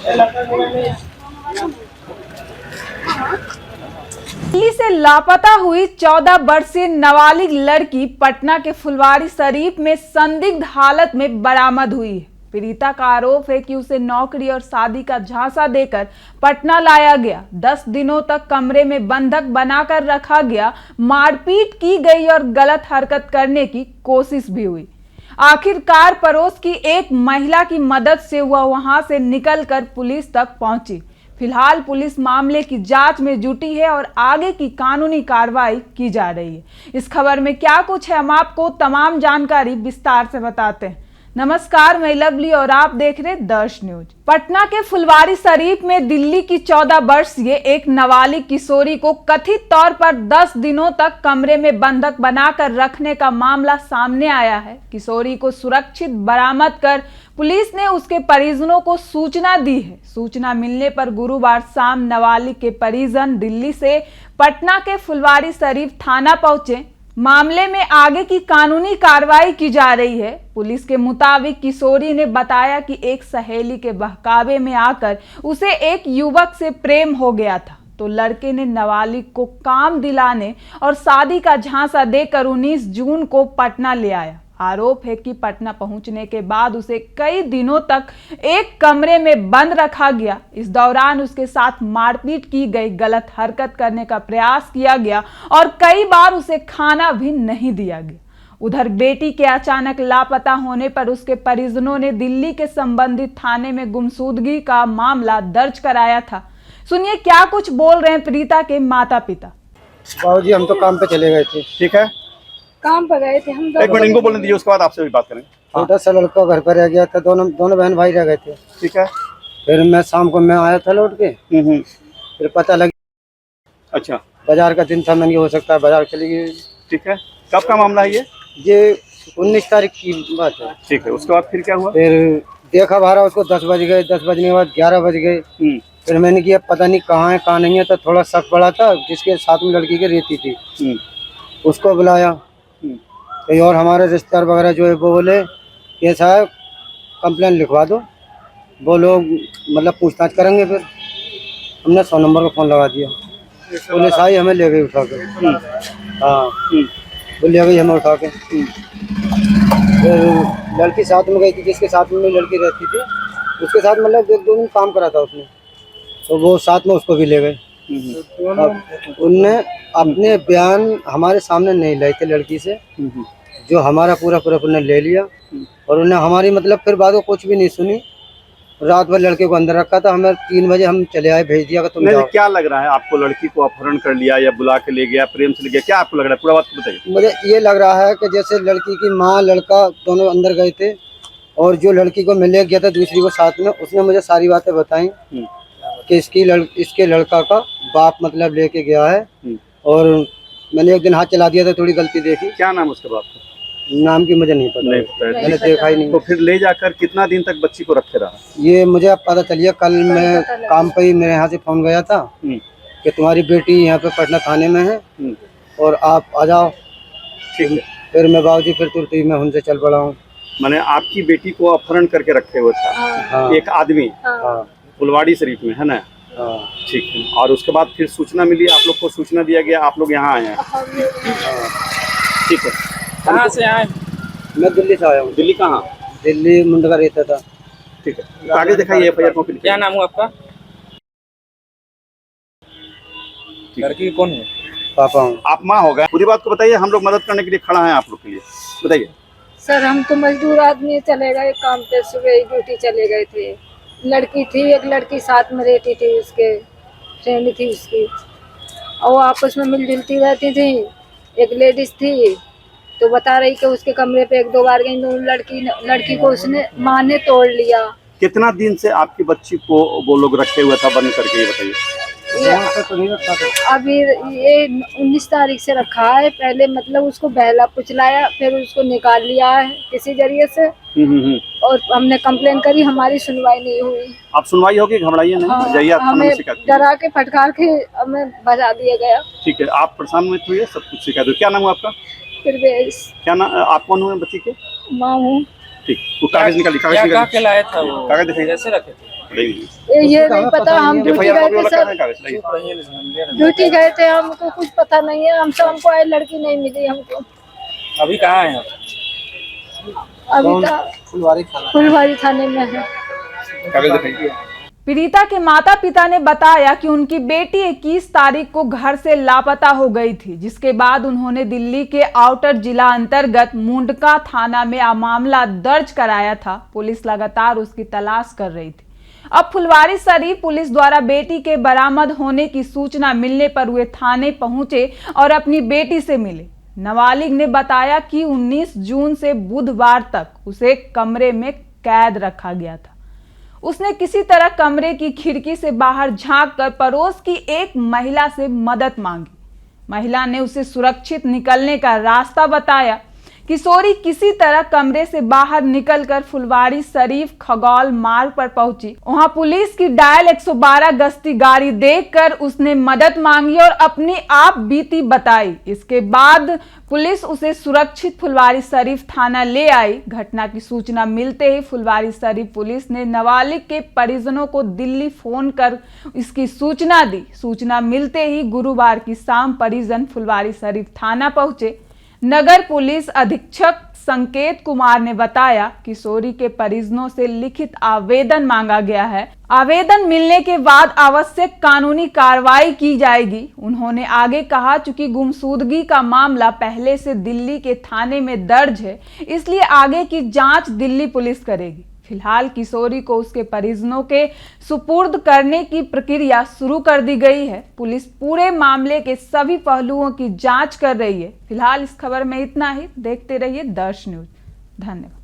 दिल्ली से लापता हुई 14 वर्षीय नाबालिग लड़की पटना के फुलवारी शरीफ में संदिग्ध हालत में बरामद हुई है। पीड़िता का आरोप है कि उसे नौकरी और शादी का झांसा देकर पटना लाया गया, 10 दिनों तक कमरे में बंधक बनाकर रखा गया, मारपीट की गई और गलत हरकत करने की कोशिश भी हुई। आखिरकार पड़ोस की एक महिला की मदद से वह वहां से निकलकर पुलिस तक पहुंची। फिलहाल पुलिस मामले की जांच में जुटी है और आगे की कानूनी कार्रवाई की जा रही है। इस खबर में क्या कुछ है, हम आपको तमाम जानकारी विस्तार से बताते हैं। नमस्कार, मैं लवली और आप देख रहे दर्श न्यूज। पटना के फुलवारी शरीफ में दिल्ली की 14 वर्षीय एक नाबालिग किशोरी को कथित तौर पर 10 दिनों तक कमरे में बंधक बनाकर रखने का मामला सामने आया है। किशोरी को सुरक्षित बरामद कर पुलिस ने उसके परिजनों को सूचना दी है। सूचना मिलने पर गुरुवार शाम नाबालिग के परिजन दिल्ली से पटना के फुलवारी शरीफ थाना पहुंचे। मामले में आगे की कानूनी कार्रवाई की जा रही है। पुलिस के मुताबिक किशोरी ने बताया कि एक सहेली के बहकावे में आकर उसे एक युवक से प्रेम हो गया था, तो लड़के ने नाबालिग को काम दिलाने और शादी का झांसा देकर 19 जून को पटना ले आया। आरोप है कि पटना पहुंचने के बाद उसे कई दिनों तक एक कमरे में बंद रखा गया। इस दौरान उसके साथ मारपीट की गई, गलत हरकत करने का प्रयास किया गया और कई बार उसे खाना भी नहीं दिया गया। उधर बेटी के अचानक लापता होने पर उसके परिजनों ने दिल्ली के संबंधित थाने में गुमशुदगी का मामला दर्ज कराया था। सुनिए क्या कुछ बोल रहे हैं पीड़िता के माता पिता। बाबूजी, हम तो काम पे चले गए थे। ठीक है, काम पर गए थे हम। एक मिनट इनको बोलने दीजिए, उसके बाद आपसे भी बात करेंगे। छोटा सा लड़का घर पर रह गया था, दोनों बहन भाई रह गए थे। ठीक है। फिर मैं शाम को आया था लौट के। फिर पता लगा, अच्छा, बाजार का दिन था, मैंने हो सकता है बाजार चली गई। ठीक है, कब का मामला है ये 19 तारीख की बात है। ठीक है, उसके बाद फिर क्या हुआ? फिर देखा बारह उसको 10 बज गए, 10 बजने के बाद 11 बज गए। फिर मैंने किया पता नहीं कहाँ है कहाँ नहीं है, तो थोड़ा शक पड़ा था। जिसके साथ में लड़की की रहती थी उसको बुलाया। और हमारे रिश्तेदार वगैरह जो है वो बोले कि साहब कंप्लेन लिखवा दो, वो लोग मतलब पूछताछ करेंगे। फिर हमने 100 नंबर का फ़ोन लगा दिया। पुलिस आई, हमें ले गई उठा के। हाँ, वो ले गई हमें उठा के। फिर लड़की साथ में गई थी, जिसके साथ में लड़की रहती थी उसके साथ मतलब 1-2 दिन काम करा था उसने, तो वो साथ में उसको भी ले गए। उनने अपने बयान हमारे सामने नहीं लाए थे लड़की से, जो हमारा पूरा उन्हें ले लिया और उन्हें हमारी मतलब फिर बाद में कुछ भी नहीं सुनी। रात भर लड़के को अंदर रखा था। हमें 3 बजे हम चले आए, भेज दिया कि तुम जाओ। क्या लग रहा है आपको? लड़की को अपहरण कर लिया या बुला के ले गया, प्रेम से ले गया, क्या आपको लग रहा है? पूरा बात बताइए। मुझे ये लग रहा है कि जैसे लड़की की माँ लड़का दोनों अंदर गए थे और जो लड़की को मैं ले गया था दूसरी को साथ में, उसने मुझे सारी बातें बताई कि इसके लड़का का बाप मतलब लेके गया है। और मैंने एक दिन हाथ चला दिया था, थोड़ी गलती देखी। क्या नाम उसके बाप का? नाम की मुझे नहीं पता, मैंने देखा ही नहीं। तो फिर ले जाकर कितना दिन तक बच्ची को रखे रहा? ये मुझे अब पता चलिए, कल मैं काम पे ही मेरे यहाँ से फोन गया था कि तुम्हारी बेटी यहाँ पे पटना थाने में है और आप आ जाओ। ठीक है। फिर मैं बाबूजी फिर तुरंत ही मैं उनसे चल पड़ा हूँ। मैंने आपकी बेटी को अपहरण करके रखे हुए था एक आदमी फुलवाड़ी शरीफ में, है ना? ठीक है। और उसके बाद फिर सूचना मिली, आप लोग को सूचना दिया गया, आप लोग यहाँ आए हैं। ठीक है। कहाँ से आए? मैं दिल्ली से आया हूँ। दिल्ली कहाँ? दिल्ली मुंडका रहता था। ठीक है, तो आगे दिखाइए FIR कॉपी। क्या नाम हुआ आपका? लड़की कौन है? पापा हूँ। आप माँ हो गए। पूरी बात को बताइए, हम लोग मदद करने के लिए खड़ा हैं आप लोग के लिए, बताइए। सर, हम तो मजदूर आदमी चले गए काम पे, सुबह ड्यूटी चले गए थे। लड़की थी, एक लड़की साथ में रहती थी, उसके फ्रेंड थी उसकी, और वो आपस में मिलजुलती रहती थी। एक लेडीज थी तो बता रही कि उसके कमरे पे 1-2 बार गई, तो लड़की को उसने माँ ने तोड़ लिया। कितना दिन से आपकी बच्ची को वो लोग रखे हुए था बंद करके, ये बताइए। अभी ये 19 तारीख से रखा है। पहले मतलब उसको बहला पुचलाया, फिर उसको निकाल लिया है किसी जरिए से। और हमने कंप्लेन करी, हमारी सुनवाई नहीं हुई। आप सुनवाई होगी, घबराइए नहीं, जाइए आप थाने में शिकायत कीजिए। डरा के फटकार के हमें भजा दिया गया। ठीक है, आप परेशान मत होइए, सब कुछ शिकायत हो। क्या नाम है आपका? फिरवेश। क्या नाम? आप कौन हुए बच्ची के? माँ हूँ। ठीक, वो कागज निकालिए, कागज निकालिए। क्या लाया था वो? कागज दिखाइए। कैसे रखे थे? ये नहीं पता, हम ड्यूटी गए थे सर, कागज ड्यूटी गए थे, हमको कुछ पता नहीं है, हमको आई लड़की नहीं मिली हमको। अभी कहाँ है आप? अभी तो फुलवारी थाने में है। कागज दिखाइए। पीड़िता के माता पिता ने बताया कि उनकी बेटी 21 तारीख को घर से लापता हो गई थी, जिसके बाद उन्होंने दिल्ली के आउटर जिला अंतर्गत मुंडका थाना में मामला दर्ज कराया था। पुलिस लगातार उसकी तलाश कर रही थी। अब फुलवारी शरीफ पुलिस द्वारा बेटी के बरामद होने की सूचना मिलने पर वे थाने पहुंचे और अपनी बेटी से मिले। नाबालिग ने बताया कि 19 जून से बुधवार तक उसे कमरे में कैद रखा गया था। उसने किसी तरह कमरे की खिड़की से बाहर झांककर पड़ोस की एक महिला से मदद मांगी। महिला ने उसे सुरक्षित निकलने का रास्ता बताया। किशोरी किसी तरह कमरे से बाहर निकलकर फुलवारी शरीफ खगौल मार्ग पर पहुंची। वहां पुलिस की डायल 112 गश्ती गाड़ी देखकर उसने मदद मांगी और अपनी आप बीती बताई। इसके बाद पुलिस उसे सुरक्षित फुलवारी शरीफ थाना ले आई। घटना की सूचना मिलते ही फुलवारी शरीफ पुलिस ने नाबालिग के परिजनों को दिल्ली फोन कर इसकी सूचना दी। सूचना मिलते ही गुरुवार की शाम परिजन फुलवारी शरीफ थाना पहुंचे। नगर पुलिस अधीक्षक संकेत कुमार ने बताया कि किशोरी के परिजनों से लिखित आवेदन मांगा गया है। आवेदन मिलने के बाद आवश्यक कानूनी कार्रवाई की जाएगी। उन्होंने आगे कहा, चूंकि गुमशुदगी का मामला पहले से दिल्ली के थाने में दर्ज है, इसलिए आगे की जांच दिल्ली पुलिस करेगी। फिलहाल किशोरी को उसके परिजनों के सुपुर्द करने की प्रक्रिया शुरू कर दी गई है। पुलिस पूरे मामले के सभी पहलुओं की जांच कर रही है। फिलहाल इस खबर में इतना ही। देखते रहिए दर्श न्यूज। धन्यवाद।